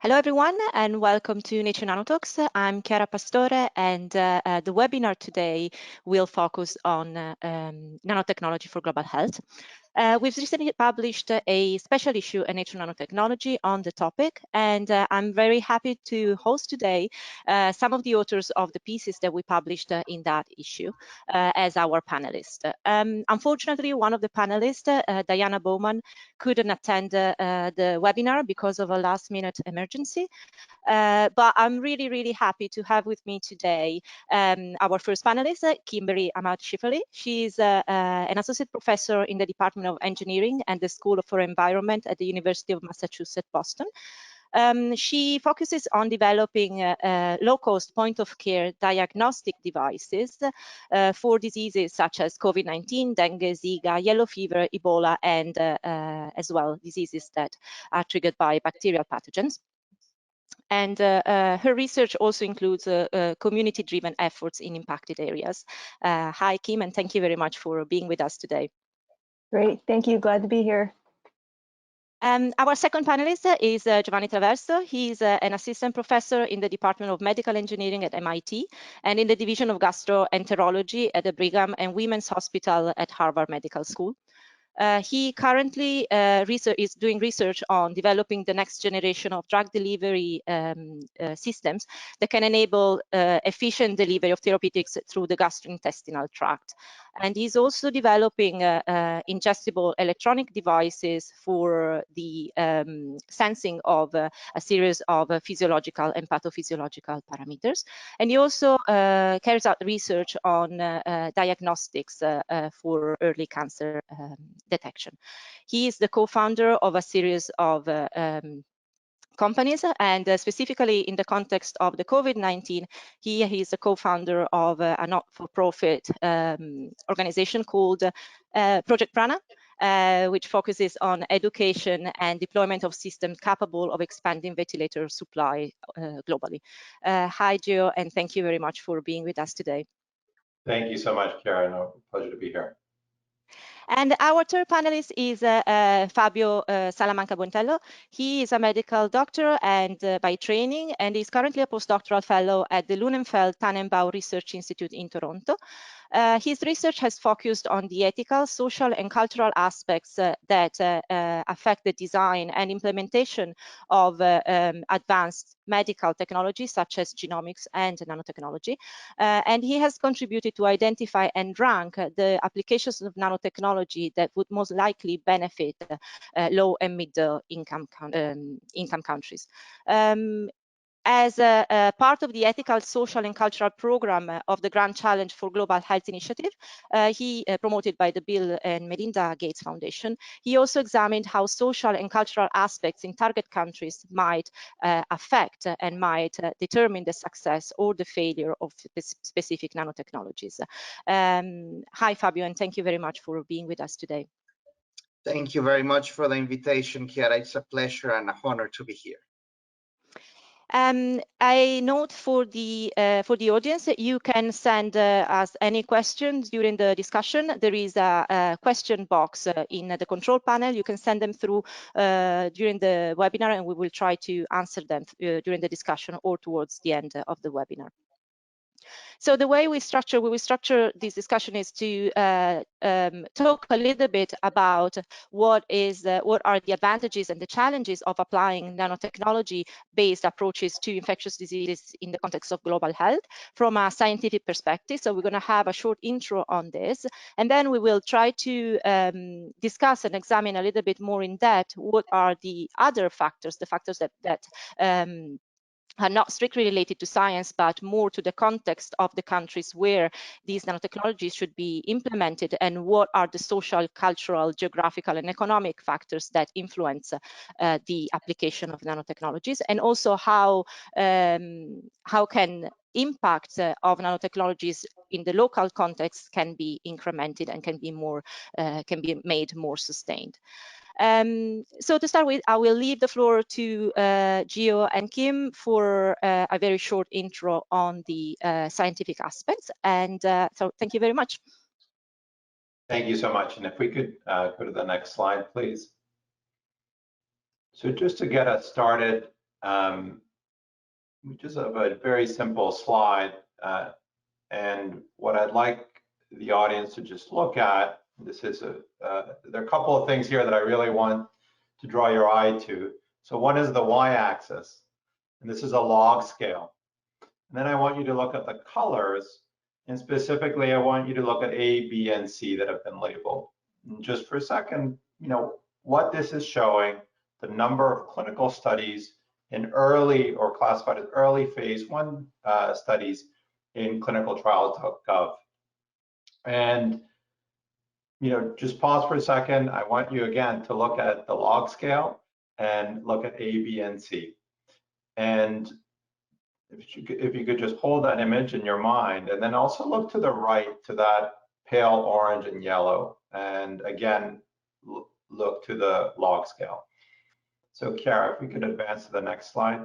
Hello, everyone, and welcome to Nature Nano Talks. I'm Chiara Pastore, and the webinar today will focus on nanotechnology for global health. We've recently published a special issue in Nature Nanotechnology on the topic, and I'm very happy to host today some of the authors of the pieces that we published in that issue as our panelist. Unfortunately, one of the panelists, Diana Bowman, couldn't attend the webinar because of a last-minute emergency. But I'm really happy to have with me today our first panelist, Kimberly Hamad-Shifferli. She's an associate professor in the Department of Engineering and the School for Environment at the University of Massachusetts, Boston. She focuses on developing low-cost point-of-care diagnostic devices for diseases such as COVID-19, dengue, Zika, yellow fever, Ebola, and as well diseases that are triggered by bacterial pathogens. And her research also includes community-driven efforts in impacted areas. Hi, Kim, and thank you very much for being with us today. Great, thank you. Glad to be here. Our second panelist is Giovanni Traverso. He's an assistant professor in the Department of Medical Engineering at MIT and in the Division of Gastroenterology at the Brigham and Women's Hospital at Harvard Medical School. He currently is doing research on developing the next generation of drug delivery systems that can enable efficient delivery of therapeutics through the gastrointestinal tract. And he's also developing ingestible electronic devices for the sensing of a series of physiological and pathophysiological parameters. And he also carries out research on diagnostics for early cancer detection. He is the co-founder of a series of companies, and specifically in the context of the COVID-19, he is a co-founder of a not-for-profit organization called Project Prana, which focuses on education and deployment of systems capable of expanding ventilator supply globally. Hi, Gio, and thank you very much for being with us today. Thank you so much, Chiara. No, pleasure to be here. And our third panelist is Fabio Salamanca-Buentello. He is a medical doctor and by training, and is currently a postdoctoral fellow at the Lunenfeld-Tannenbaum Research Institute in Toronto. His research has focused on the ethical, social, and cultural aspects that affect the design and implementation of advanced medical technologies such as genomics and nanotechnology. And he has contributed to identify and rank the applications of nanotechnology that would most likely benefit low and middle income countries. As a part of the ethical, social, and cultural program of the Grand Challenge for Global Health Initiative, he promoted by the Bill and Melinda Gates Foundation, he also examined how social and cultural aspects in target countries might affect and might determine the success or the failure of specific nanotechnologies. Hi, Fabio, and thank you very much for being with us today. Thank you very much for the invitation, Chiara. It's a pleasure and an honor to be here. I note for the audience that you can send us any questions during the discussion. There is a question box in the control panel. You can send them through during the webinar, and we will try to answer them during the discussion or towards the end of the webinar. So the way we will structure this discussion is to talk a little bit about what are the advantages and the challenges of applying nanotechnology-based approaches to infectious diseases in the context of global health from a scientific perspective. So we're going to have a short intro on this, and then we will try to discuss and examine a little bit more in depth what are the other factors, the factors that are not strictly related to science, but more to the context of the countries where these nanotechnologies should be implemented, and what are the social, cultural, geographical, and economic factors that influence the application of nanotechnologies, and also how can impact of nanotechnologies in the local context can be incremented and can be made more sustained. So to start with, I will leave the floor to Gio and Kim for a very short intro on the scientific aspects. And so thank you very much. Thank you so much. And if we could go to the next slide, please. So just to get us started, We just have a very simple slide. And what I'd like the audience to just look at, this is there are a couple of things here that I really want to draw your eye to. So one is the y-axis, and this is a log scale. And then I want you to look at the colors, and specifically I want you to look at A, B, and C that have been labeled. And just for a second, what this is showing, the number of clinical studies in early or classified as early phase 1 studies in clinicaltrials.gov. And just pause for a second. I want you again to look at the log scale and look at A, B, and C. And if you could just hold that image in your mind, and then also look to the right to that pale orange and yellow, and again look to the log scale. So Chiara, if we could advance to the next slide.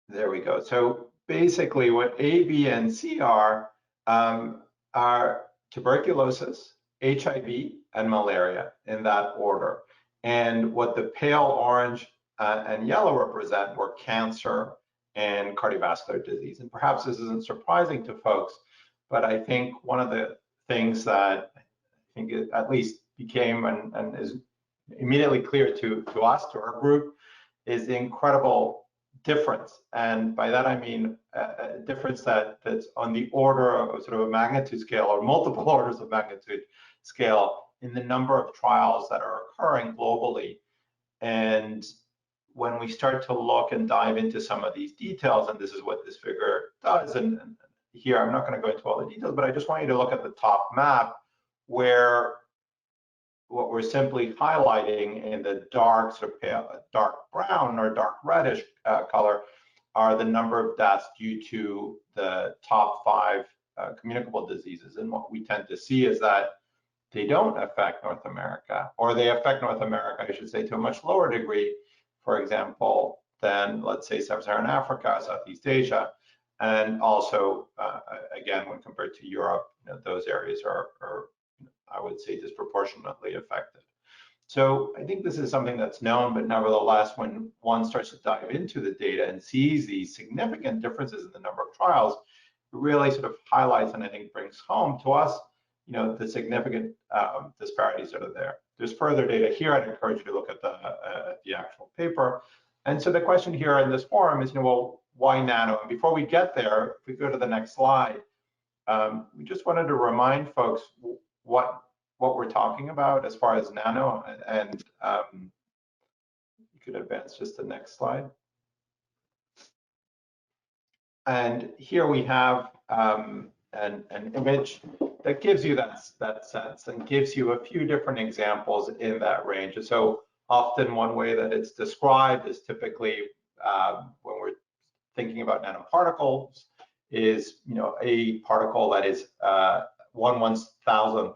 There we go. So basically what A, B, and C are tuberculosis, HIV, and malaria in that order. And what the pale orange and yellow represent were cancer and cardiovascular disease. And perhaps this isn't surprising to folks, but I think one of the things that I think it at least became and is immediately clear to us, to our group, is the incredible difference. And by that I mean a difference that's on the order of sort of a magnitude scale or multiple orders of magnitude scale in the number of trials that are occurring globally. And when we start to look and dive into some of these details, and this is what this figure does, and here I'm not going to go into all the details, but I just want you to look at the top map where what we're simply highlighting in the dark, sort of pale, dark brown or dark reddish color are the number of deaths due to the top 5 communicable diseases. And what we tend to see is that they don't affect North America, or they affect North America, I should say, to a much lower degree, for example, than, let's say, Sub-Saharan Africa, Southeast Asia. And also, again, when compared to Europe, those areas are, I would say, disproportionately affected. So I think this is something that's known, but nevertheless, when one starts to dive into the data and sees these significant differences in the number of trials, it really sort of highlights and I think brings home to us, the significant disparities that are there. There's further data here. I'd encourage you to look at the actual paper. And so the question here in this forum is, well, why nano? And before we get there, if we go to the next slide, we just wanted to remind folks what we're talking about as far as nano, and you could advance just the next slide. And here we have an image that gives you that sense and gives you a few different examples in that range. And so often one way that it's described is typically when we're thinking about nanoparticles is a particle that is 1/1000th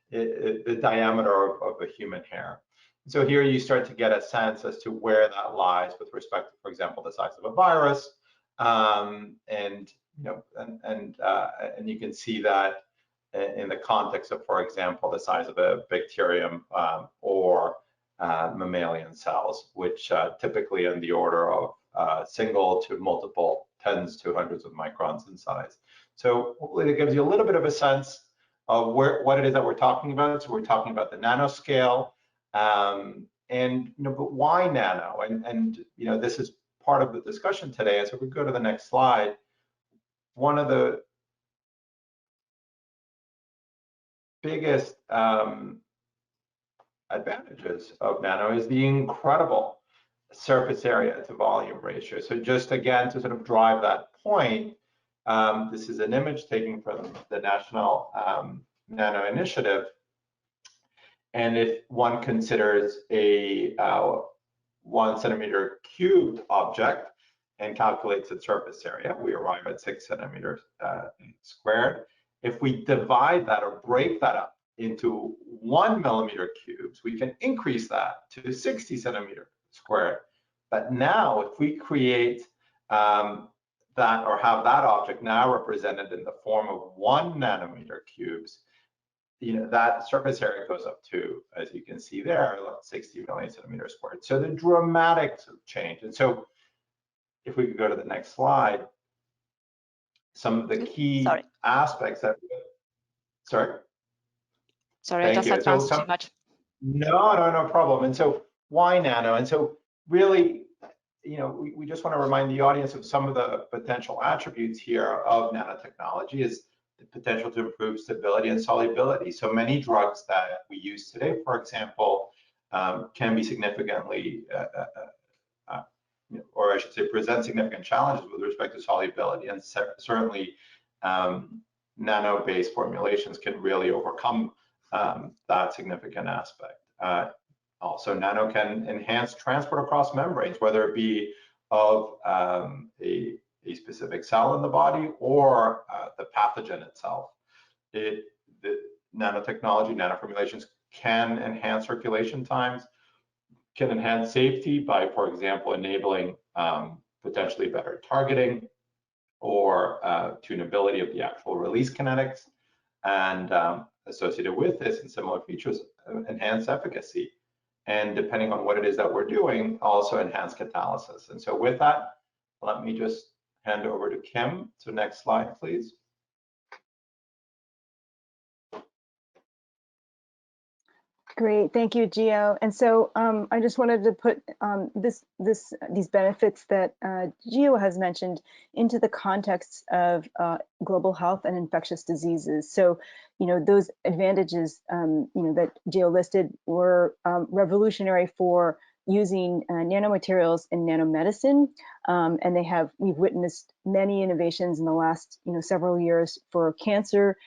the diameter of a human hair. So here you start to get a sense as to where that lies with respect to, for example, the size of a virus, and you can see that in the context of, for example, the size of a bacterium or mammalian cells, which typically in the order of single to multiple tens to hundreds of microns in size. So hopefully that gives you a little bit of a sense of what it is that we're talking about. So we're talking about the nanoscale, but why nano? And this is part of the discussion today. So if we go to the next slide, one of the biggest advantages of nano is the incredible surface area to volume ratio. So just again to sort of drive that point, this is an image taken from the National Nano Initiative. And if one considers a 1 centimeter cubed object and calculates its surface area, we arrive at 6 centimeters squared. If we divide that or break that up into 1 millimeter cubes, we can increase that to 60 centimeters squared. But now if we create that or have that object now represented in the form of 1 nanometer cubes, that surface area goes up to, as you can see there, 60 million centimeters squared. So the dramatic change. And so if we could go to the next slide, some of the key aspects that, sorry, I just advanced too much. No problem. And so why nano? And so really, we just want to remind the audience of some of the potential attributes here of nanotechnology is the potential to improve stability and solubility. So many drugs that we use today, for example, can be significantly, or I should say, present significant challenges with respect to solubility. And certainly, nano-based formulations can really overcome that significant aspect. Also, nano can enhance transport across membranes, whether it be of a specific cell in the body or the pathogen itself. The nanotechnology, nanoformulations can enhance circulation times, can enhance safety by, for example, enabling potentially better targeting or tunability of the actual release kinetics, and associated with this and similar features, enhance efficacy. And depending on what it is that we're doing, also enhance catalysis. And so with that, let me just hand over to Kim. So next slide, please. Great, thank you, Gio. And so I just wanted to put these benefits that Gio has mentioned into the context of global health and infectious diseases. So, those advantages, that Gio listed were revolutionary for using nanomaterials in nanomedicine, and we've witnessed many innovations in the last, several years for cancer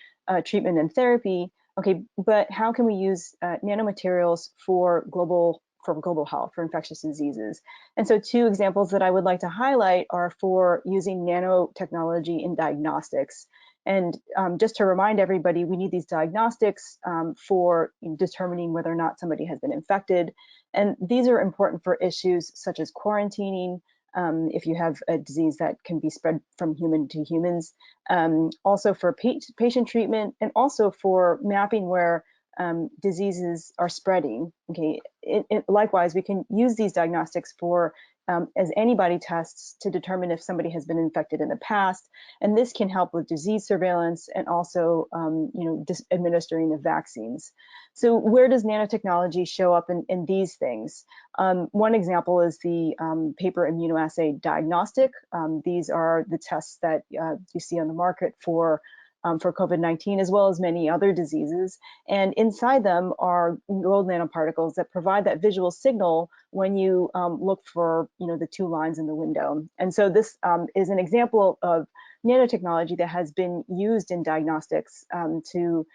treatment and therapy. Okay, but how can we use nanomaterials for global health, for infectious diseases? And so 2 examples that I would like to highlight are for using nanotechnology in diagnostics. And just to remind everybody, we need these diagnostics for determining whether or not somebody has been infected. And these are important for issues such as quarantining, if you have a disease that can be spread from human to humans, also for patient treatment, and also for mapping where diseases are spreading. Okay, likewise, we can use these diagnostics for as antibody tests to determine if somebody has been infected in the past, and this can help with disease surveillance and also administering the vaccines. So where does nanotechnology show up in these things? One example is the paper immunoassay diagnostic. These are the tests that you see on the market for COVID-19, as well as many other diseases. And inside them are gold nanoparticles that provide that visual signal when you look for, the 2 lines in the window. And so this is an example of nanotechnology that has been used in diagnostics to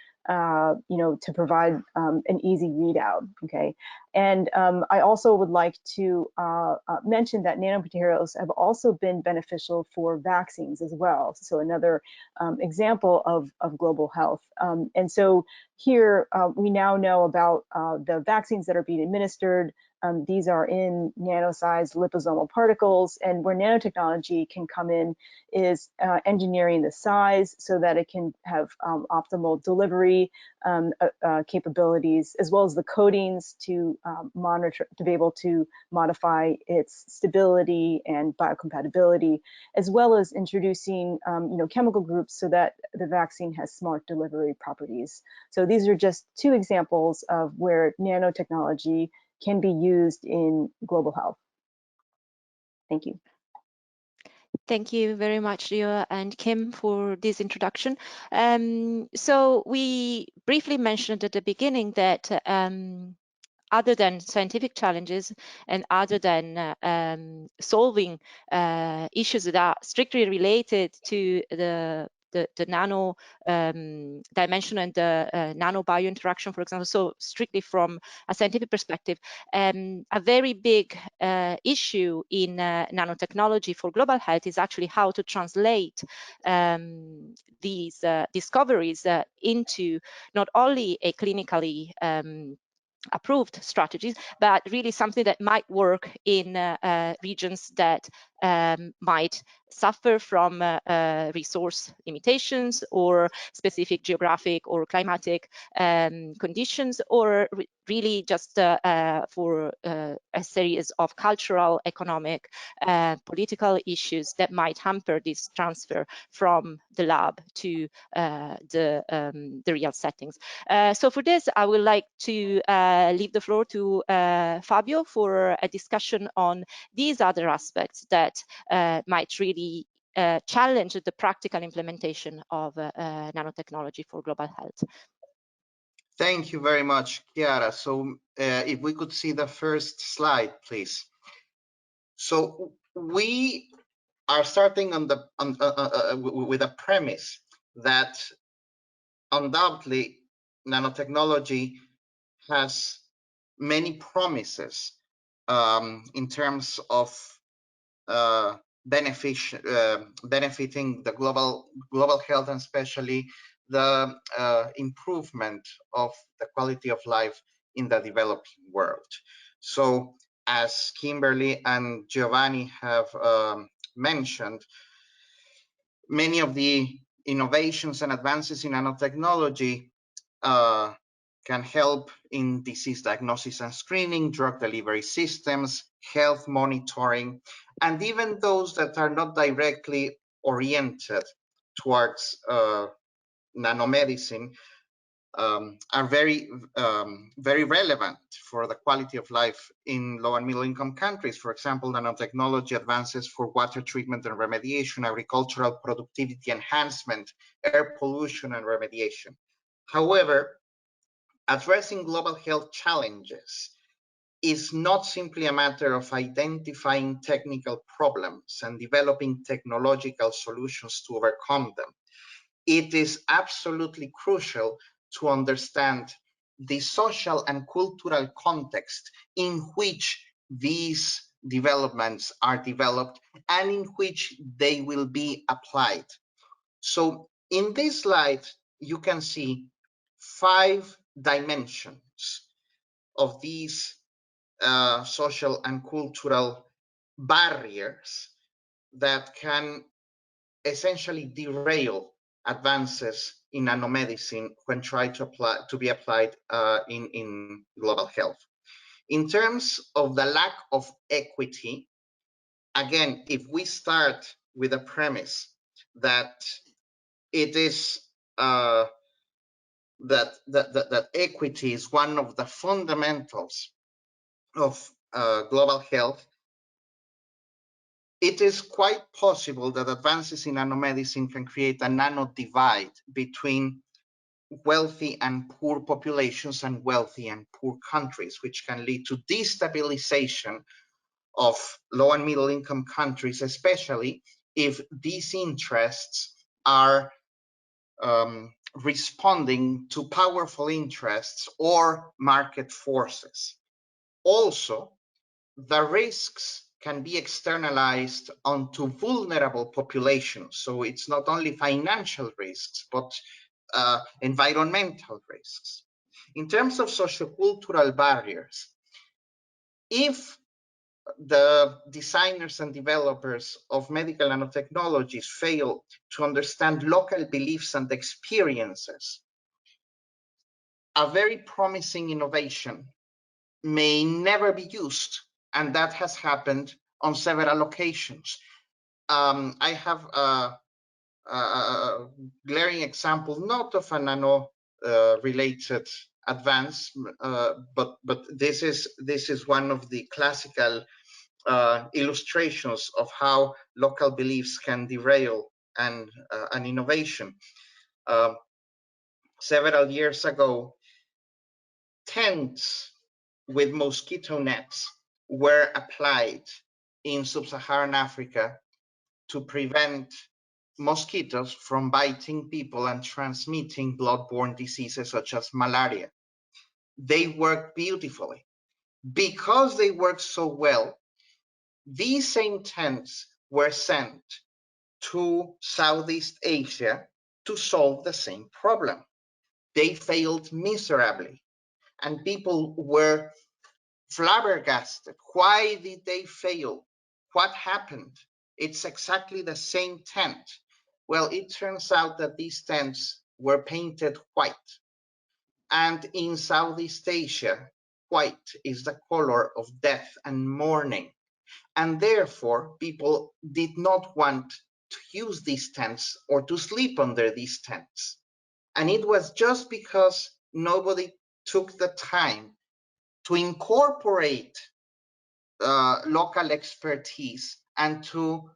provide an easy readout. Okay, and I also would like to mention that nanomaterials have also been beneficial for vaccines as well. So another example of global health. And so here we now know about the vaccines that are being administered. These are in nano-sized liposomal particles, and where nanotechnology can come in is engineering the size so that it can have optimal delivery capabilities, as well as the coatings to monitor, to be able to modify its stability and biocompatibility, as well as introducing chemical groups so that the vaccine has smart delivery properties. So these are just 2 examples of where nanotechnology can be used in global health. Thank you. Thank you very much, Gio and Kim, for this introduction. So we briefly mentioned at the beginning that other than scientific challenges and other than solving issues that are strictly related to the nano dimension and the nano bio interaction, for example, so strictly from a scientific perspective, a very big issue in nanotechnology for global health is actually how to translate these discoveries into not only a clinically approved strategies, but really something that might work in regions that might suffer from resource limitations or specific geographic or climatic conditions, or really just for a series of cultural, economic, political issues that might hamper this transfer from the lab to the real settings. So for this, I would like to leave the floor to Fabio for a discussion on these other aspects that might really challenge the practical implementation of nanotechnology for global health. Thank you very much, Chiara. So if we could see the first slide, please. So we are starting with a premise that undoubtedly nanotechnology has many promises in terms of benefiting the global health, and especially the improvement of the quality of life in the developing world. So as Kimberly and Giovanni have mentioned, many of the innovations and advances in nanotechnology can help in disease diagnosis and screening, drug delivery systems, health monitoring, and even those that are not directly oriented towards nanomedicine are very relevant for the quality of life in low and middle income countries. For example, nanotechnology advances for water treatment and remediation, agricultural productivity enhancement, air pollution and remediation. However, addressing global health challenges is not simply a matter of identifying technical problems and developing technological solutions to overcome them. It is absolutely crucial to understand the social and cultural context in which these developments are developed and in which they will be applied. So in this slide, you can see 5 dimensions of these social and cultural barriers that can essentially derail advances in nanomedicine when tried to be applied in global health. In terms of the lack of equity, again, if we start with a premise that it is that equity is one of the fundamentals of global health, it is quite possible that advances in nanomedicine can create a nano divide between wealthy and poor populations and wealthy and poor countries, which can lead to destabilization of low and middle income countries, especially if these interests are responding to powerful interests or market forces. Also, the risks can be externalized onto vulnerable populations. So it's not only financial risks, but environmental risks. In terms of sociocultural barriers, if the designers and developers of medical nanotechnologies fail to understand local beliefs and experiences, a very promising innovation may never be used, and that has happened on several occasions. I have a glaring example, not of a nano related advance, but this is one of the classical illustrations of how local beliefs can derail an innovation. Several years ago, tents with mosquito nets were applied in sub-Saharan Africa to prevent mosquitoes from biting people and transmitting blood-borne diseases such as malaria. They worked beautifully. Because they worked so well, these same tents were sent to Southeast Asia to solve the same problem. They failed miserably, and people were flabbergasted. Why did they fail? What happened? it's exactly the same tent. Well, it turns out that these tents were painted white. And in Southeast Asia, white is the color of death and mourning. And therefore, people did not want to use these tents or to sleep under these tents. And it was just because nobody took the time to incorporate local expertise and to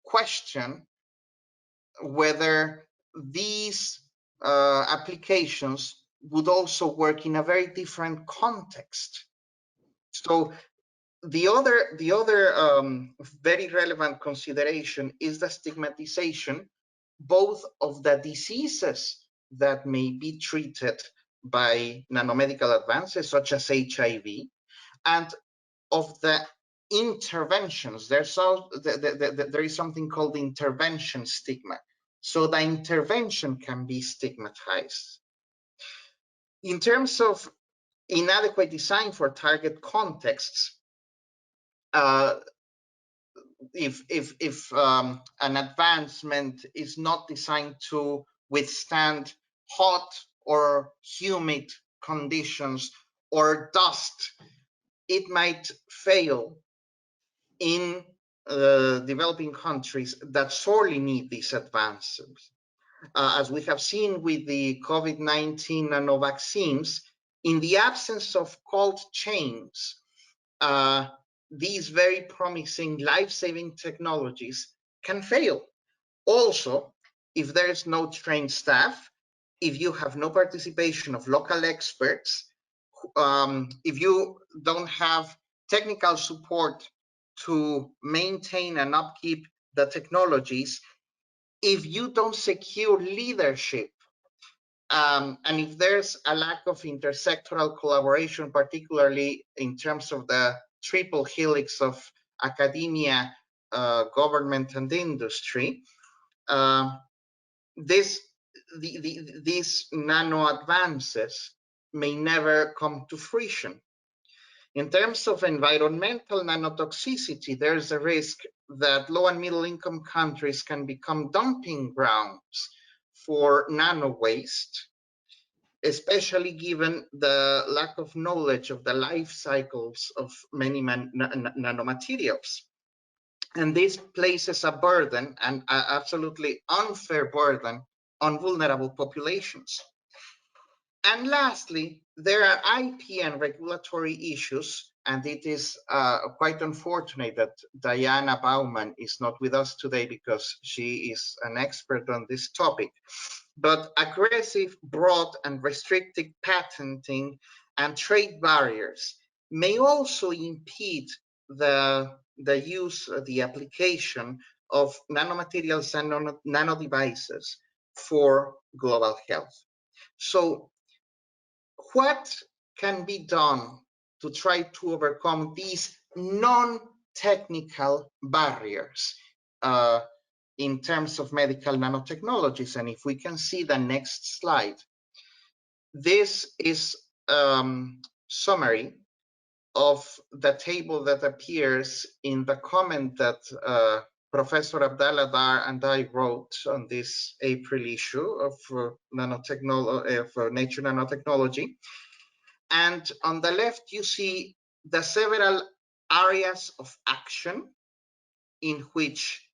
question whether these applications would also work in a very different context. So the other very relevant consideration is the stigmatization, both of the diseases that may be treated by nanomedical advances, such as HIV, and of the interventions. There is something called intervention stigma. So the intervention can be stigmatized. In terms of inadequate design for target contexts, if an advancement is not designed to withstand hot or humid conditions or dust, it might fail in developing countries that sorely need these advances. As we have seen with the COVID-19 nanovaccines, in the absence of cold chains, these very promising life-saving technologies can fail. Also, if there is no trained staff, if you have no participation of local experts, if you don't have technical support to maintain and upkeep the technologies, if you don't secure leadership, and if there's a lack of intersectoral collaboration, particularly in terms of the triple helix of academia, government, and industry, these nano advances may never come to fruition. In terms of environmental nanotoxicity, there's a risk that low and middle income countries can become dumping grounds for nano waste, especially given the lack of knowledge of the life cycles of many nanomaterials. And this places a burden, and an absolutely unfair burden, on vulnerable populations. And lastly, there are IP and regulatory issues, and it is quite unfortunate that Diana Baumann is not with us today because she is an expert on this topic. But aggressive, broad, and restrictive patenting and trade barriers may also impede the use, the application of nanomaterials and nano devices for global health. So what can be done to try to overcome these non-technical barriers in terms of medical nanotechnologies? And if we can see the next slide, this is summary of the table that appears in the comment that Professor Abdallah Dar and I wrote on this April issue of Nature Nanotechnology. And on the left, you see the several areas of action in which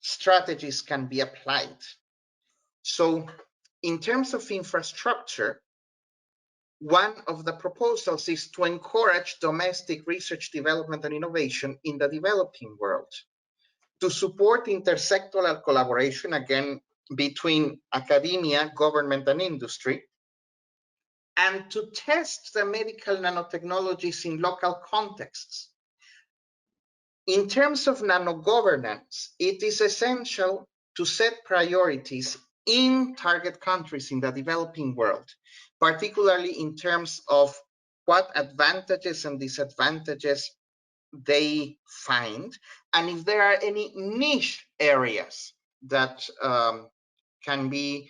strategies can be applied. So in terms of infrastructure, one of the proposals is to encourage domestic research, development, and innovation in the developing world, to support intersectoral collaboration, again, between academia, government, and industry, and to test the medical nanotechnologies in local contexts. In terms of nano-governance, it is essential to set priorities in target countries in the developing world, particularly in terms of what advantages and disadvantages they find, and if there are any niche areas that can be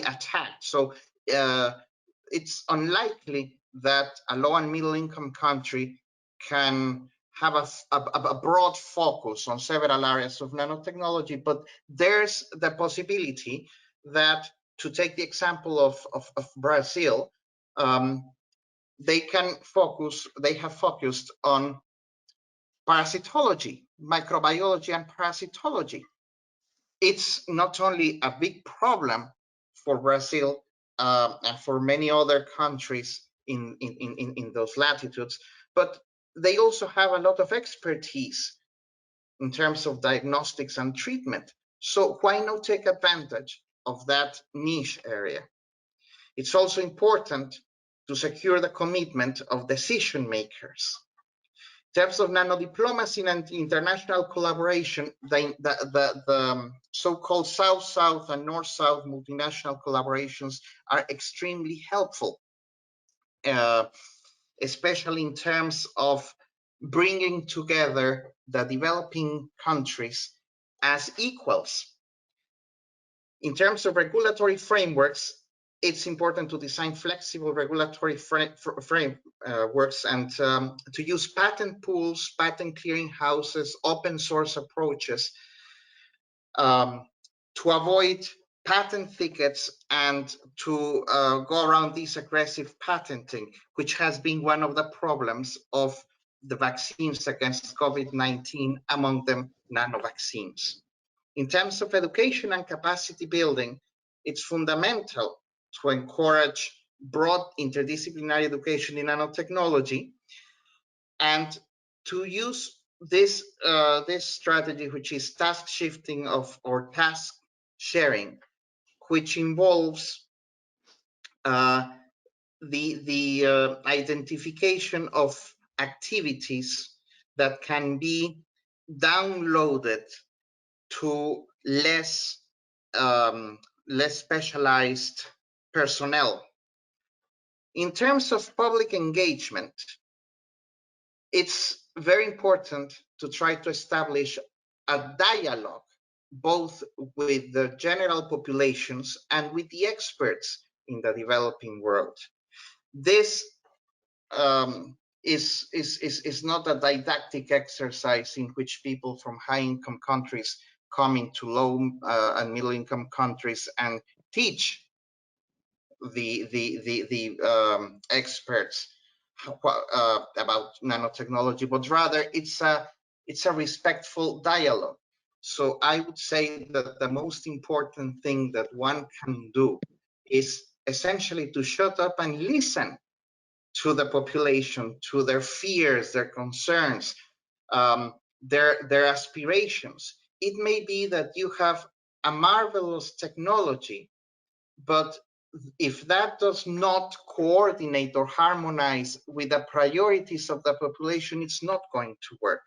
attacked. So it's unlikely that a low and middle income country can have a broad focus on several areas of nanotechnology, but there's the possibility that, to take the example of Brazil, they have focused on parasitology, microbiology and parasitology. It's not only a big problem for Brazil and for many other countries in those latitudes, but they also have a lot of expertise in terms of diagnostics and treatment. So why not take advantage of that niche area? It's also important to secure the commitment of decision makers. In terms of nanodiplomacy and international collaboration, the so-called South-South and North-South multinational collaborations are extremely helpful, especially in terms of bringing together the developing countries as equals. In terms of regulatory frameworks, it's important to design flexible regulatory frameworks and to use patent pools, patent clearing houses, open source approaches to avoid patent thickets and to go around this aggressive patenting, which has been one of the problems of the vaccines against COVID-19, among them nanovaccines. In terms of education and capacity building, it's fundamental to encourage broad interdisciplinary education in nanotechnology and to use this strategy, which is task shifting or task sharing, which involves the identification of activities that can be downloaded to less specialized personnel. In terms of public engagement, it's very important to try to establish a dialogue both with the general populations and with the experts in the developing world. This is not a didactic exercise in which people from high-income countries come into low and middle-income countries and teach the experts about nanotechnology, but rather it's a respectful dialogue. So I would say that the most important thing that one can do is essentially to shut up and listen to the population, to their fears, their concerns, their aspirations. It may be that you have a marvelous technology, but if that does not coordinate or harmonize with the priorities of the population, it's not going to work.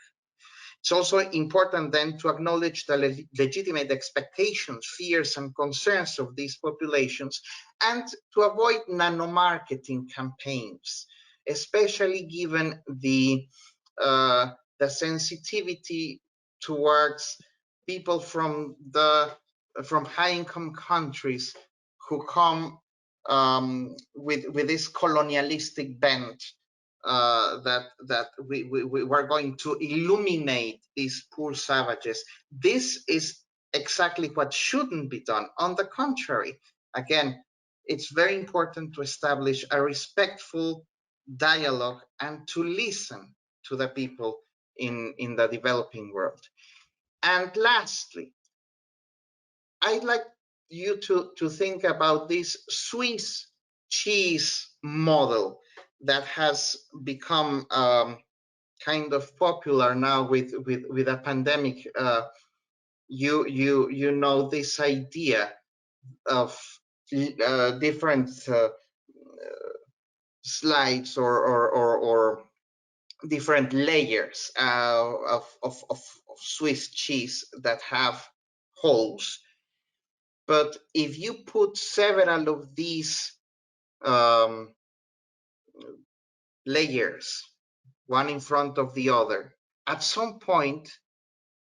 It's also important then to acknowledge the legitimate expectations, fears, and concerns of these populations, and to avoid nano-marketing campaigns, especially given the sensitivity towards people from high-income countries who come with this colonialistic bent. That we're going to illuminate these poor savages. This is exactly what shouldn't be done. On the contrary, again, it's very important to establish a respectful dialogue and to listen to the people in the developing world. And lastly, I'd like you to think about this Swiss cheese model that has become kind of popular now with a pandemic. You know, this idea of different slides or different layers of Swiss cheese that have holes. But if you put several of these layers, one in front of the other, at some point,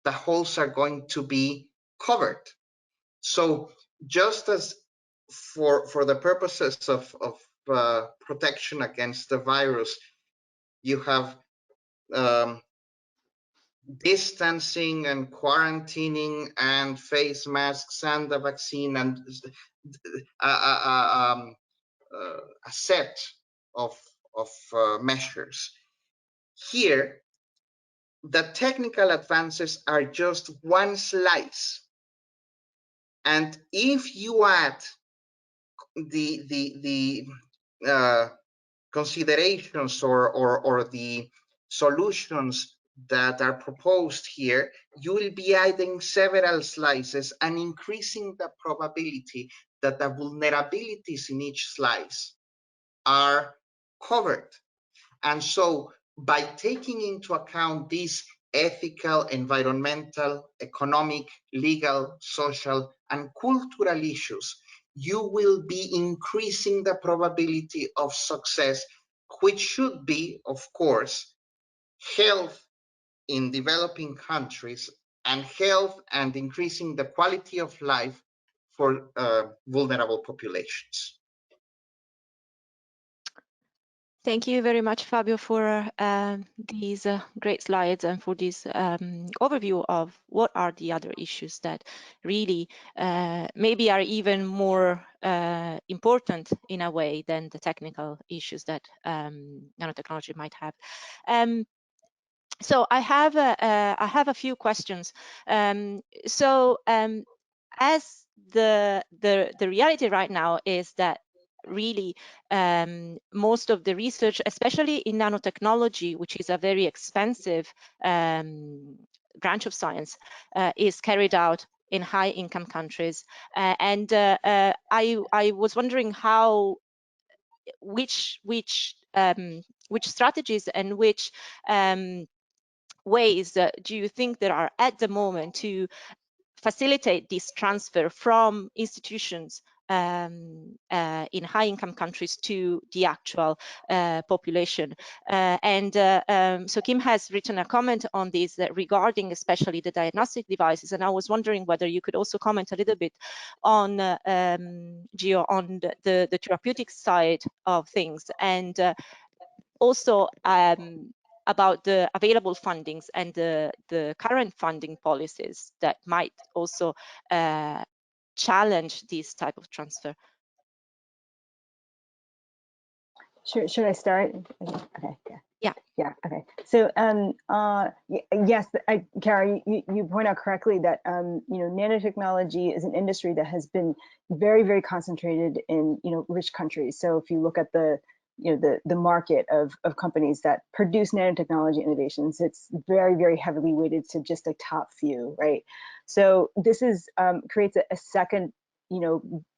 the holes are going to be covered. So just as for the purposes of protection against the virus, you have distancing and quarantining and face masks and the vaccine and a set of measures. Here, the technical advances are just one slice. And if you add the considerations or the solutions that are proposed here, you will be adding several slices and increasing the probability that the vulnerabilities in each slice are covered. And so by taking into account these ethical, environmental, economic, legal, social, and cultural issues, you will be increasing the probability of success, which should be, of course, health in developing countries and health and increasing the quality of life for vulnerable populations. Thank you very much, Fabio, for these great slides and for this overview of what are the other issues that really maybe are even more important in a way than the technical issues that nanotechnology might have. So I have a few questions. As the reality right now is that really most of the research, especially in nanotechnology, which is a very expensive branch of science, is carried out in high-income countries. I was wondering which strategies and which ways do you think there are at the moment to facilitate this transfer from institutions in high-income countries to the actual population? So Kim has written a comment on this regarding especially the diagnostic devices, and I was wondering whether you could also comment a little bit on, Gio, on the therapeutic side of things, and also about the available fundings and the current funding policies that might also challenge this type of transfer. Should I start? Okay. Yeah. Okay. So, yes, Chiara, you point out correctly that nanotechnology is an industry that has been very, very concentrated in rich countries. So, if you look at the market of companies that produce nanotechnology innovations, it's very, very heavily weighted to just a top few, right? So this is creates a second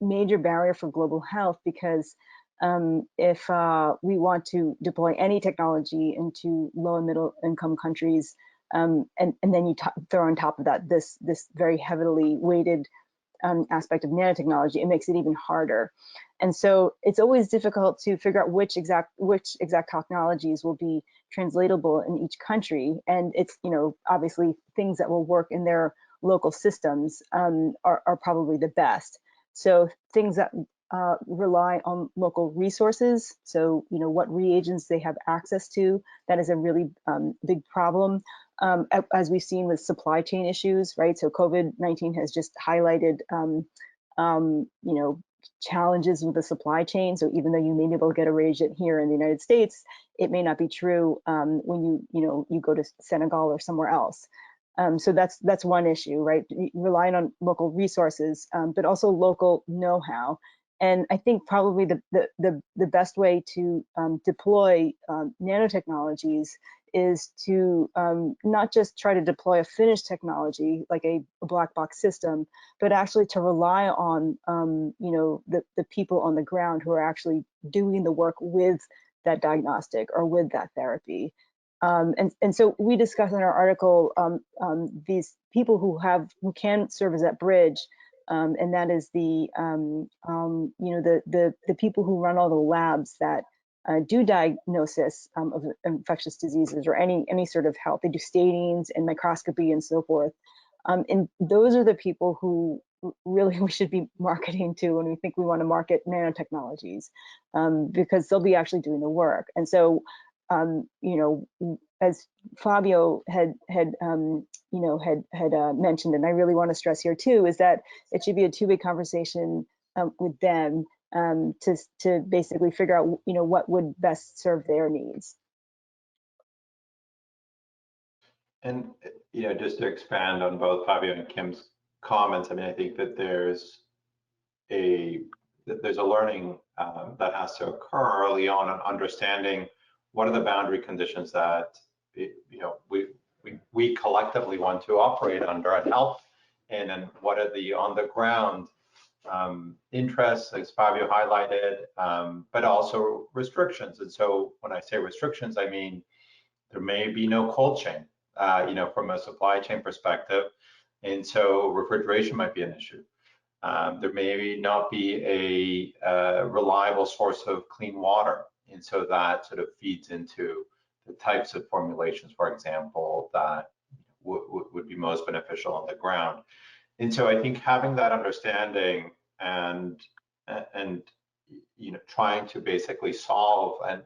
major barrier for global health, because if we want to deploy any technology into low and middle income countries, and then you throw on top of that this very heavily weighted aspect of nanotechnology, it makes it even harder. And so it's always difficult to figure out which exact technologies will be translatable in each country. And it's obviously things that will work in their local systems are probably the best. So things that rely on local resources, so what reagents they have access to, that is a really big problem, as we've seen with supply chain issues, right? So COVID-19 has just highlighted challenges with the supply chain. So even though you may be able to get a reagent here in the United States, it may not be true when you go to Senegal or somewhere else. So that's one issue, right? Relying on local resources, but also local know-how. And I think probably the best way to deploy nanotechnologies is to not just try to deploy a finished technology like a black box system, but actually to rely on the people on the ground who are actually doing the work with that diagnostic or with that therapy. And so we discuss in our article these people who can serve as that bridge, and that is the people who run all the labs that do diagnosis of infectious diseases or any sort of health. They do statins and microscopy and so forth. And those are the people who really we should be marketing to when we think we want to market nanotechnologies, because they'll be actually doing the work. And so, as Fabio had mentioned, and I really want to stress here too, is that it should be a two-way conversation with them to basically figure out what would best serve their needs. And just to expand on both Fabio and Kim's comments, I mean, I think that there's a learning that has to occur early on understanding what are the boundary conditions that we collectively want to operate under at health, and then what are the on the ground interests, as Fabio highlighted, but also restrictions. And so when I say restrictions, I mean there may be no cold chain, from a supply chain perspective, and so refrigeration might be an issue. There may not be a reliable source of clean water, and so that sort of feeds into the types of formulations, for example, that would be most beneficial on the ground. And so I think having that understanding and trying to basically solve and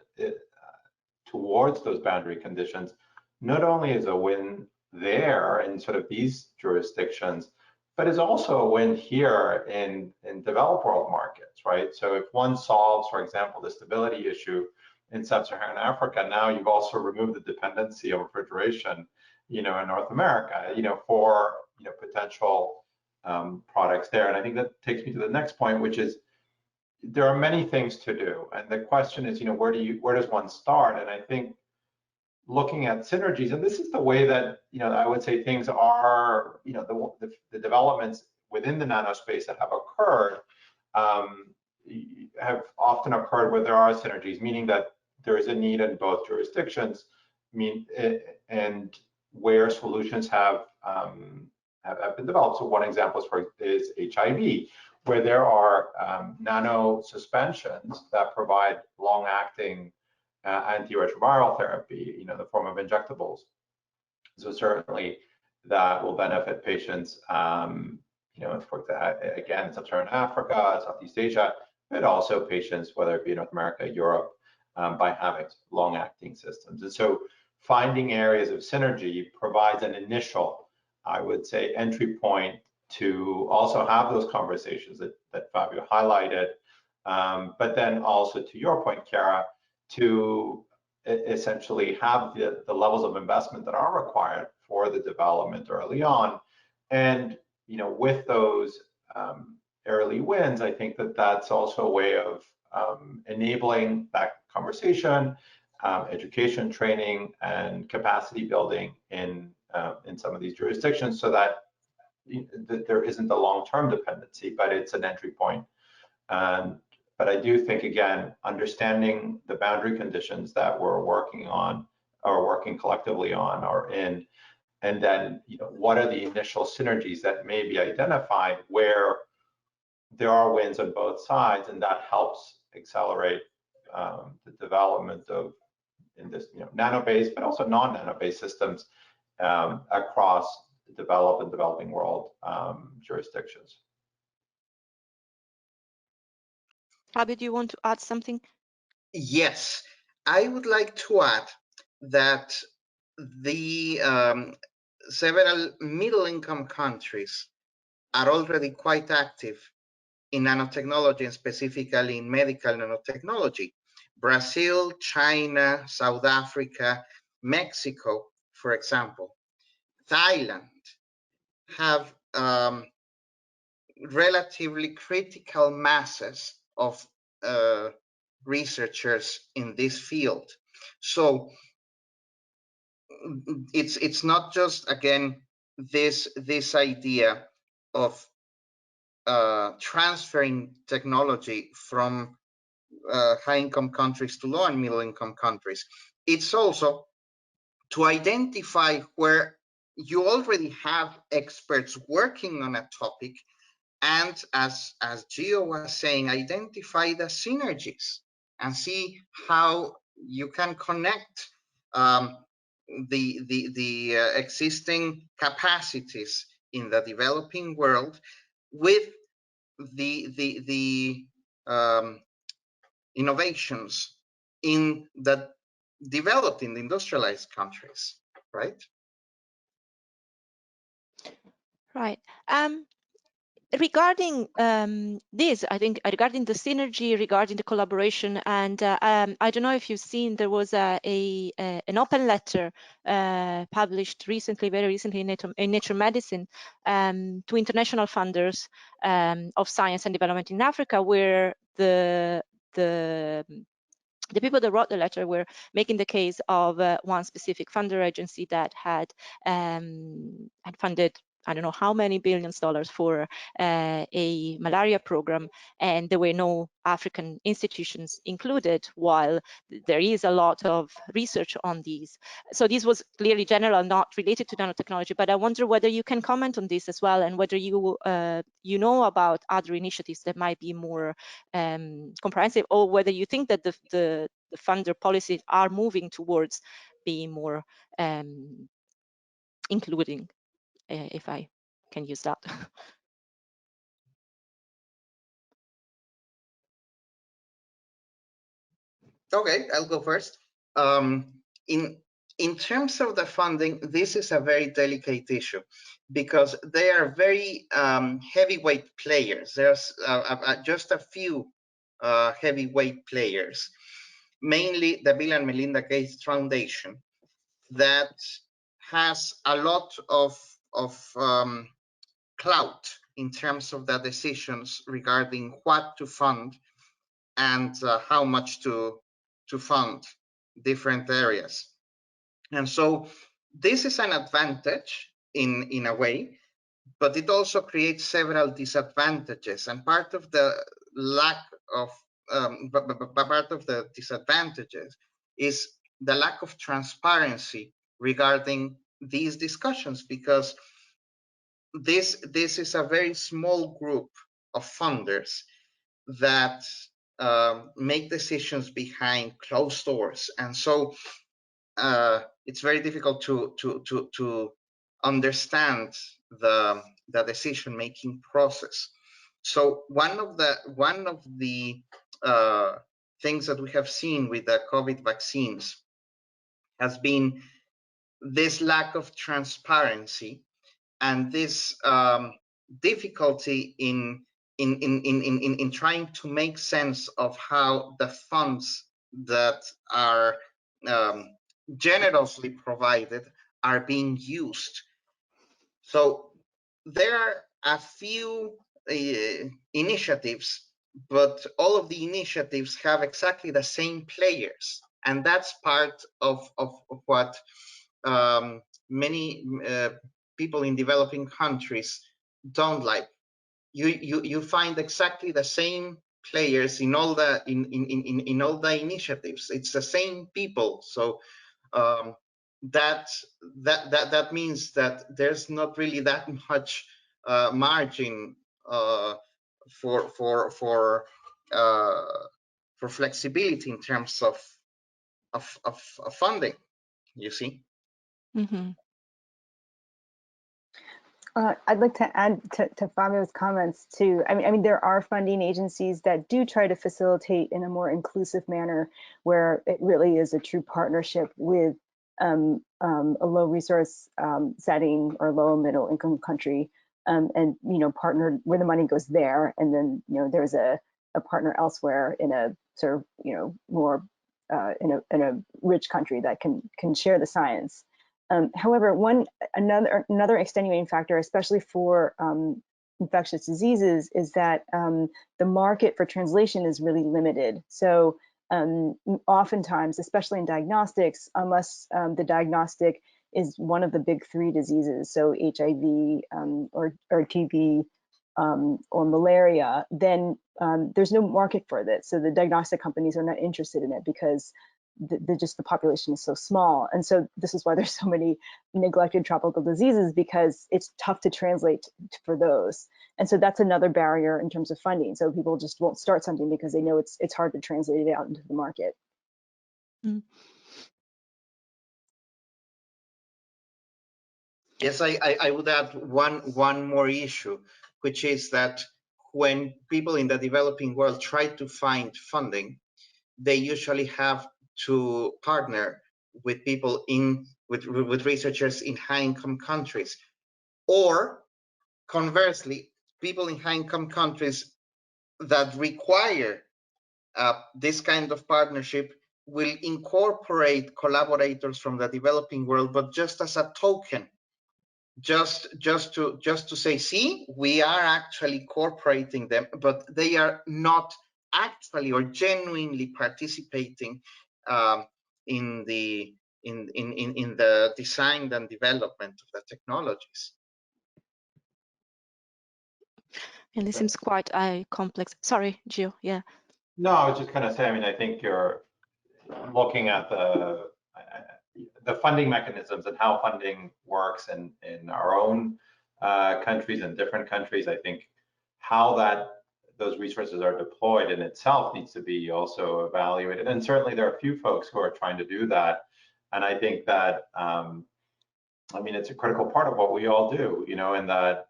towards those boundary conditions, not only is a win there in sort of these jurisdictions, but is also a win here in developed world markets, right? So if one solves, for example, the stability issue in sub-Saharan Africa, now you've also removed the dependency of refrigeration, in North America, for potential products there. And I think that takes me to the next point, which is there are many things to do, and the question is, where does one start? And I think looking at synergies, and this is the way that I would say things are, the developments within the nanospace that have occurred have often occurred where there are synergies, meaning that there is a need in both jurisdictions, and where solutions have been developed. So one example is HIV, where there are nano suspensions that provide long-acting antiretroviral therapy, the form of injectables. So certainly that will benefit patients, for that, again, sub-Saharan Africa, Southeast Asia, but also patients, whether it be North America, Europe, by having long-acting systems. And so finding areas of synergy provides an initial, I would say, entry point to also have those conversations that Fabio highlighted, but then also to your point, Chiara, to essentially have the levels of investment that are required for the development early on. And with those early wins, I think that that's also a way of enabling that conversation, education, training, and capacity building in some of these jurisdictions, so that there isn't a long-term dependency, but it's an entry point. But I do think, again, understanding the boundary conditions that we're working on, or working collectively on, or in, and then what are the initial synergies that may be identified where there are wins on both sides, and that helps accelerate the development of, in this nano-based, but also non-nano-based systems across the developed and developing world jurisdictions. Fabio, do you want to add something? Yes, I would like to add that the several middle-income countries are already quite active in nanotechnology, and specifically in medical nanotechnology. Brazil, China, South Africa, Mexico, for example, Thailand have relatively critical masses of researchers in this field. So it's not just, again, this idea of transferring technology from high-income countries to low and middle-income countries. It's also to identify where you already have experts working on a topic, and as Gio was saying, identify the synergies and see how you can connect the existing capacities in the developing world with the innovations in the developed in the industrialized countries, right? Right. Regarding this, I think regarding the synergy, regarding the collaboration, and I don't know if you've seen, there was an open letter published recently, very recently in Nature Medicine to international funders of science and development in Africa, where the people that wrote the letter were making the case of one specific funder agency that had funded, I don't know how many billions dollars for a malaria program, and there were no African institutions included, while there is a lot of research on these. So this was clearly general, not related to nanotechnology, but I wonder whether you can comment on this as well, and whether you you know about other initiatives that might be more comprehensive, or whether you think that the funder policies are moving towards being more including, if I can use that. Okay, I'll go first. In terms of the funding, this is a very delicate issue because they are very heavyweight players. There's just a few heavyweight players, mainly the Bill and Melinda Gates Foundation, that has a lot of clout in terms of the decisions regarding what to fund and how much to fund different areas. And so this is an advantage in a way, but it also creates several disadvantages. And part of the lack of part of the disadvantages is the lack of transparency regarding these discussions, because this is a very small group of funders that make decisions behind closed doors, and so it's very difficult to understand the decision-making process. So one of the things that we have seen with the COVID vaccines has been this lack of transparency and this difficulty in trying to make sense of how the funds that are generously provided are being used. So there are a few initiatives, but all of the initiatives have exactly the same players, and that's part of what many people in developing countries don't like. You find exactly the same players in all the in all the initiatives. It's the same people. So that means that there's not really that much margin for flexibility in terms of funding, you see. Mm-hmm. I'd like to add to Fabio's comments too. I mean, there are funding agencies that do try to facilitate in a more inclusive manner, where it really is a true partnership with a low resource setting or low and middle income country, and partner where the money goes there, and then there's a partner elsewhere in a sort of more in a rich country that can share the science. However, another extenuating factor, especially for infectious diseases, is that the market for translation is really limited. So oftentimes, especially in diagnostics, unless the diagnostic is one of the big three diseases, so HIV or TB or malaria, then there's no market for this. So the diagnostic companies are not interested in it because the population is so small. And so this is why there's so many neglected tropical diseases, because it's tough to translate for those. And so that's another barrier in terms of funding. So people just won't start something because they know it's hard to translate it out into the market. Mm. Yes, I would add one more issue, which is that when people in the developing world try to find funding, they usually have to partner with people with researchers in high-income countries, or conversely, people in high-income countries that require this kind of partnership will incorporate collaborators from the developing world, but just as a token, just to say, see, we are actually incorporating them, but they are not actually or genuinely participating in the design and development of the technologies. And this seems quite complex. Sorry, Gio. Yeah. No, I was just kind of saying, I mean, I think you're looking at the funding mechanisms and how funding works in our own countries and different countries. I think how those resources are deployed in itself needs to be also evaluated. And certainly there are a few folks who are trying to do that. And I think that, I mean, it's a critical part of what we all do, you know, in that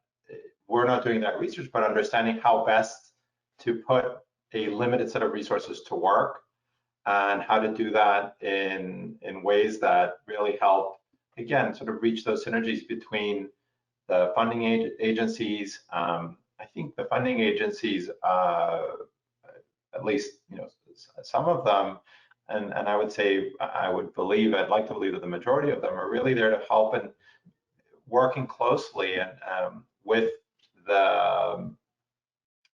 we're not doing that research, but understanding how best to put a limited set of resources to work and how to do that in ways that really help, again, sort of reach those synergies between the funding agencies. I think the funding agencies, at least, you know, some of them, and I would say, I'd like to believe that the majority of them are really there to help and working closely and with the,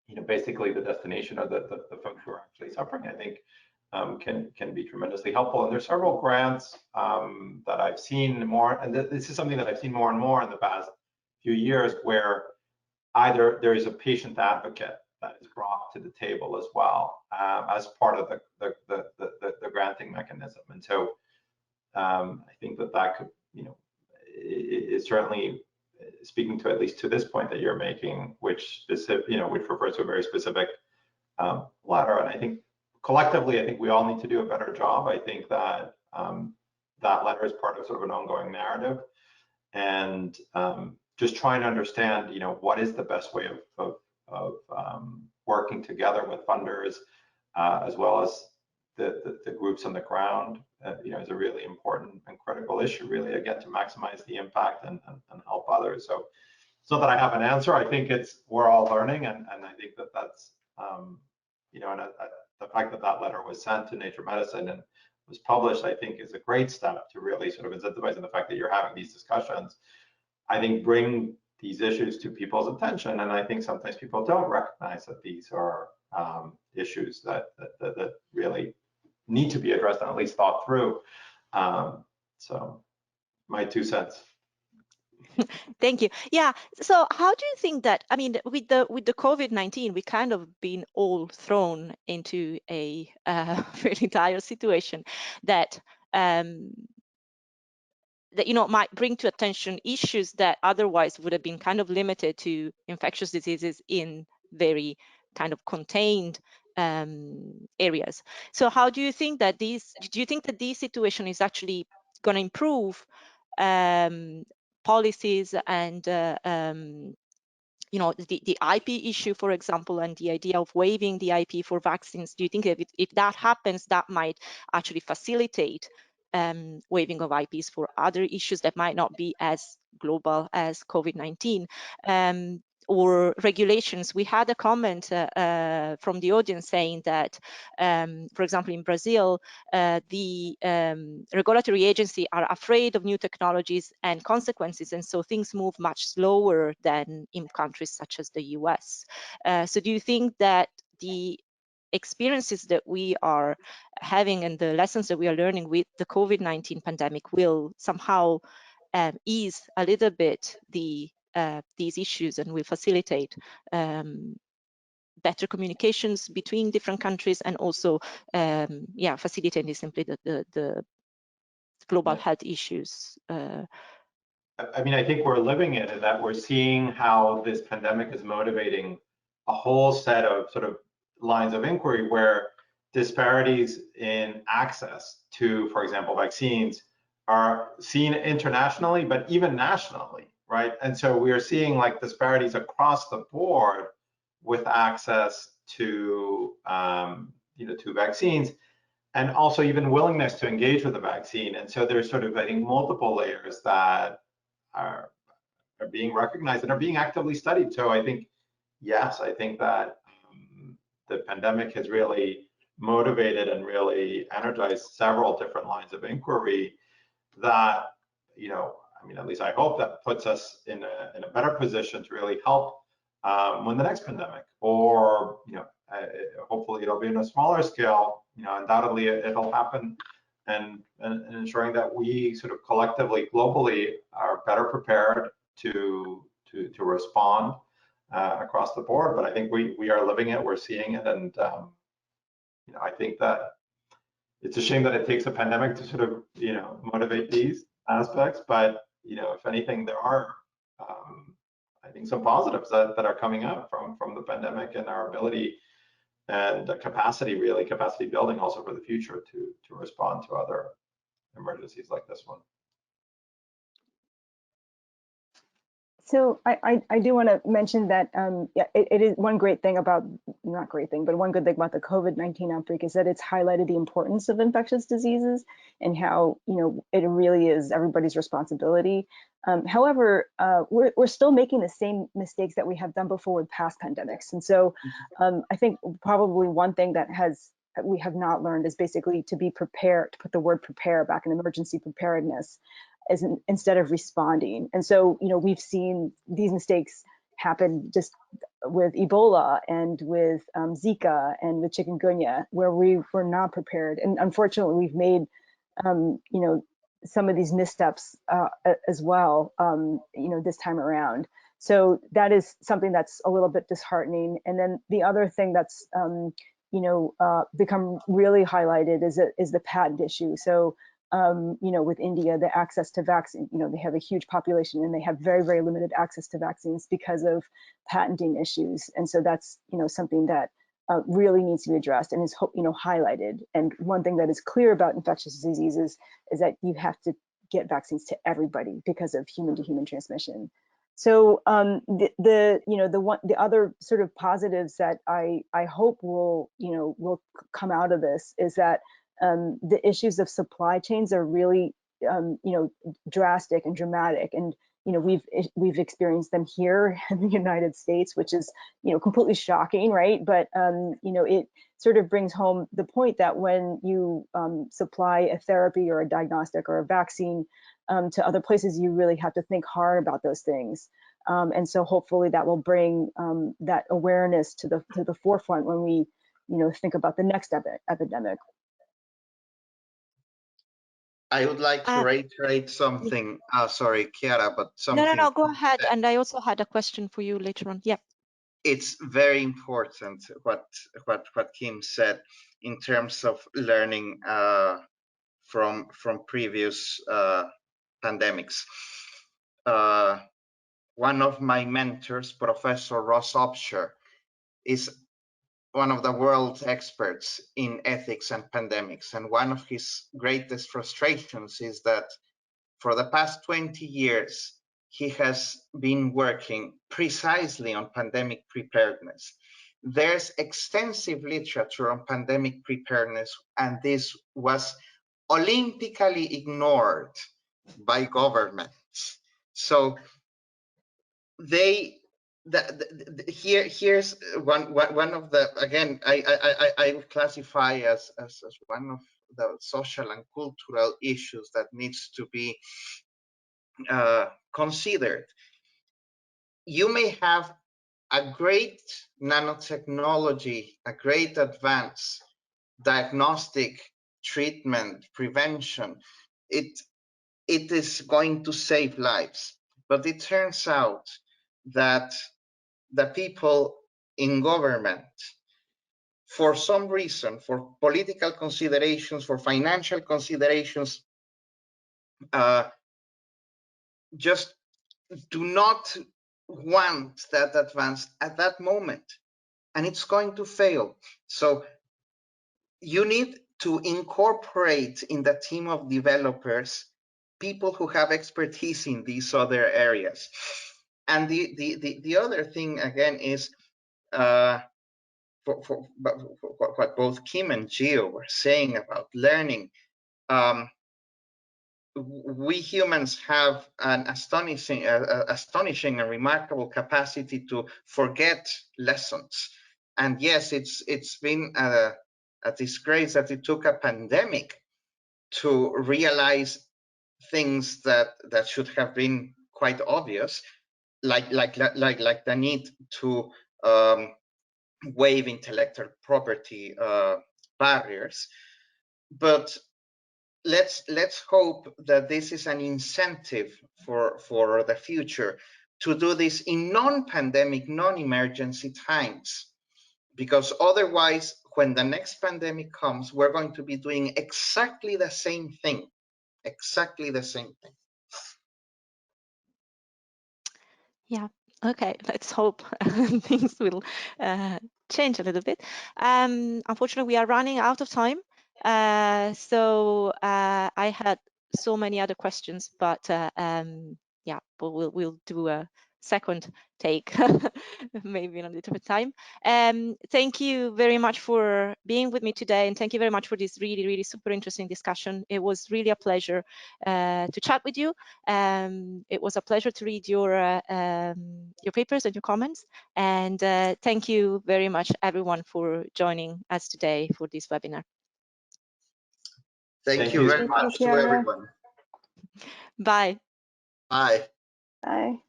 you know, basically the destination or the folks who are actually suffering, I think can be tremendously helpful. And there's several grants that I've seen more, and this is something that I've seen more and more in the past few years, where either there is a patient advocate that is brought to the table as well as part of the granting mechanism. And so I think that could, you know, is certainly speaking to, at least to this point that you're making, which you know, which refers to a very specific letter. And I think collectively, I think we all need to do a better job. I think that that letter is part of sort of an ongoing narrative, and just trying to understand, you know, what is the best way of working together with funders, as well as the groups on the ground, you know, is a really important and critical issue, really, again, to maximize the impact and help others. So it's not that I have an answer. I think we're all learning, and I think that's, you know, and the fact that that letter was sent to Nature Medicine and was published, I think, is a great step to really sort of incentivizing the fact that you're having these discussions. I think bring these issues to people's attention, and I think sometimes people don't recognize that these are issues that really need to be addressed and at least thought through. So my 2 cents. Thank you. Yeah. So how do you think that, I mean, with the COVID-19, we kind of been all thrown into a very dire situation that that, you know, might bring to attention issues that otherwise would have been kind of limited to infectious diseases in very kind of contained areas. So how do you think that do you think that this situation is actually going to improve policies and you know, the IP issue, for example, and the idea of waiving the IP for vaccines? Do you think that if that happens, that might actually facilitate waiving of IPs for other issues that might not be as global as COVID-19? Or regulations? We had a comment from the audience saying that, for example, in Brazil, the regulatory agency are afraid of new technologies and consequences, and so things move much slower than in countries such as the US. So do you think that the experiences that we are having and the lessons that we are learning with the COVID-19 pandemic will somehow ease a little bit these issues and will facilitate better communications between different countries, and also yeah, facilitating simply the global health issues? I mean, I think we're living it, in that we're seeing how this pandemic is motivating a whole set of sort of lines of inquiry where disparities in access to, for example, vaccines are seen internationally, but even nationally, right? And so we are seeing like disparities across the board with access to, you know, to vaccines. and also even willingness to engage with the vaccine. And so there's sort of, I think, multiple layers that are being recognized and are being actively studied. So I think, yes, I think that the pandemic has really motivated and really energized several different lines of inquiry that, you know, I mean, at least I hope that puts us in a better position to really help when the next pandemic, or, you know, hopefully it'll be in a smaller scale, you know, undoubtedly it'll happen, and ensuring that we sort of collectively, globally, are better prepared to respond across the board. But I think we are living it, we're seeing it, and you know, I think that it's a shame that it takes a pandemic to sort of, you know, motivate these aspects. But, you know, if anything, there are I think some positives that are coming out from the pandemic, and our ability and capacity, really capacity building also for the future to respond to other emergencies like this one. So I do want to mention that yeah, it is one great thing about, not great thing, but one good thing about the COVID-19 outbreak is that it's highlighted the importance of infectious diseases and how, you know, it really is everybody's responsibility. However, we're still making the same mistakes that we have done before with past pandemics. And so I think probably one thing that we have not learned is basically to be prepared, to put the word prepare back in emergency preparedness, instead of responding. And so, you know, we've seen these mistakes happen just with Ebola and with Zika and with chikungunya, where we were not prepared. And unfortunately, we've made, you know, some of these missteps as well, you know, this time around. So that is something that's a little bit disheartening. And then the other thing that's, you know, become really highlighted is the patent issue. So, you know, with India, the access to vaccine, you know, they have a huge population and they have very, very limited access to vaccines because of patenting issues. And so that's, you know, something that really needs to be addressed and is, you know, highlighted. And one thing that is clear about infectious diseases is that you have to get vaccines to everybody because of human to human transmission. So the other sort of positives that I hope will, you know, will come out of this is that the issues of supply chains are really, you know, drastic and dramatic. And, you know, we've experienced them here in the United States, which is, you know, completely shocking, right? But, you know, it sort of brings home the point that when you supply a therapy or a diagnostic or a vaccine to other places, you really have to think hard about those things. And so hopefully that will bring that awareness to the forefront when we, you know, think about the next epidemic. I would like to reiterate something. Sorry, Chiara, but something. No, go ahead. And I also had a question for you later on. Yeah. It's very important what Kim said in terms of learning from previous pandemics. One of my mentors, Professor Ross Upshur, is one of the world's experts in ethics and pandemics. And one of his greatest frustrations is that for the past 20 years, he has been working precisely on pandemic preparedness. There's extensive literature on pandemic preparedness, and this was olympically ignored by governments. So here's one of the, again, I classify as one of the social and cultural issues that needs to be considered. You may have a great nanotechnology, a great advance, diagnostic, treatment, prevention. It is going to save lives. But it turns out that the people in government, for some reason, for political considerations, for financial considerations, just do not want that advance at that moment, and it's going to fail. So you need to incorporate in the team of developers people who have expertise in these other areas. And the other thing, again, is what both Kim and Gio were saying about learning. We humans have an astonishing and remarkable capacity to forget lessons. And yes, it's been a disgrace that it took a pandemic to realize things that should have been quite obvious, like the need to waive intellectual property barriers. But let's hope that this is an incentive for the future to do this in non-pandemic, non-emergency times, because otherwise, when the next pandemic comes, we're going to be doing exactly the same thing. Exactly the same thing. Yeah, okay, let's hope things will change a little bit. Unfortunately, we are running out of time. So I had so many other questions, but yeah, but we'll do a second take, maybe in a little bit of time. Thank you very much for being with me today, and thank you very much for this really super interesting discussion. It was really a pleasure to chat with you. It was a pleasure to read your papers and your comments, and thank you very much everyone for joining us today for this webinar. Thank you very much to everyone. Bye. Bye. Bye.